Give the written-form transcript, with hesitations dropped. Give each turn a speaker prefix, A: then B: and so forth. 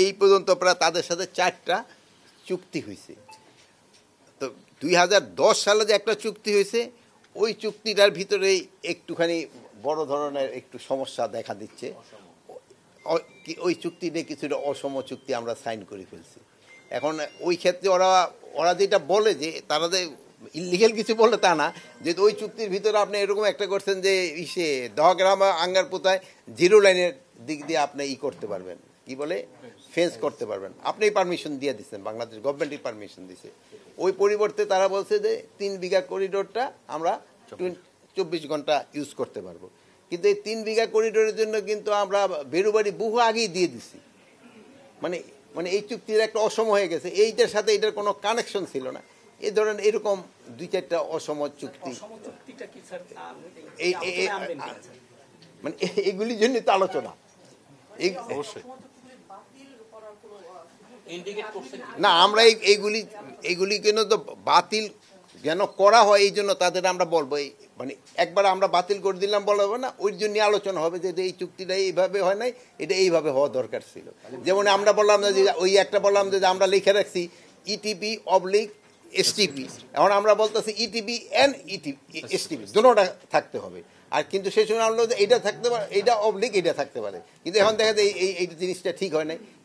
A: এই পর্যন্ত প্রায় তাদের সাথে 4টা চুক্তি হয়েছে। তো 2010 সালে যে একটা চুক্তি হয়েছে, ওই চুক্তিটার ভিতরেই একটুখানি বড় ধরনের একটু সমস্যা দেখা দিচ্ছে। ওই চুক্তি নিয়ে কিছুটা অসম চুক্তি আমরা সাইন করে ফেলছি। এখন ওই ক্ষেত্রে ওরা যেটা বলে যে তারা যে ইলিগেল কিছু বলে তা না, যেহেতু ওই চুক্তির ভিতরে আপনি এরকম একটা করছেন যে দহগ্রাম আঙ্গারপোতায় 0 লাইনের দিক দিয়ে আপনি করতে পারবেন, কি বলে ফেন্স করতে পারবেন, আপনি পারমিশন দিয়ে দিচ্ছেন, বাংলাদেশ গভর্নমেন্টই পারমিশন দিছে। ওই পরিবর্তে তারা বলছে যে 3 বিঘা করিডোরটা আমরা 24 ঘন্টা ইউজ করতে পারবো। কিন্তু এই 3 বিঘা করিডোরের জন্য কিন্তু আমরা বেরুবাড়ি বহু আগেই দিয়ে দিছি। মানে মানে এই চুক্তির একটা অসম হয়ে গেছে, এইটার সাথে এটার কোনো কানেকশন ছিল না। এই ধরেন এরকম 2-4টা অসম চুক্তি, মানে এগুলির জন্য তো আলোচনা। না, আমরা এইগুলি কেন তো বাতিল যেন করা হয়, এই জন্য তাদের আমরা বলবো, মানে একবার আমরা বাতিল করে দিলাম বলবো না, ওই জন্য আলোচনা হবে যে এই চুক্তিটা এইভাবে হয় নাই, এটা এইভাবে হওয়া দরকার ছিল। যেমন আমরা বললাম যে ওই একটা বললাম যে আমরা লিখে রাখছি ETP/STP, এখন আমরা বলতেছি ETP and STP দুটোটা থাকতে হবে। আর কিন্তু সেই সময় আমরা এইটা থাকতে পারে, এইটা অবলিক এটা থাকতে পারে, কিন্তু এখন দেখা যায় এই জিনিসটা ঠিক হয় নাই।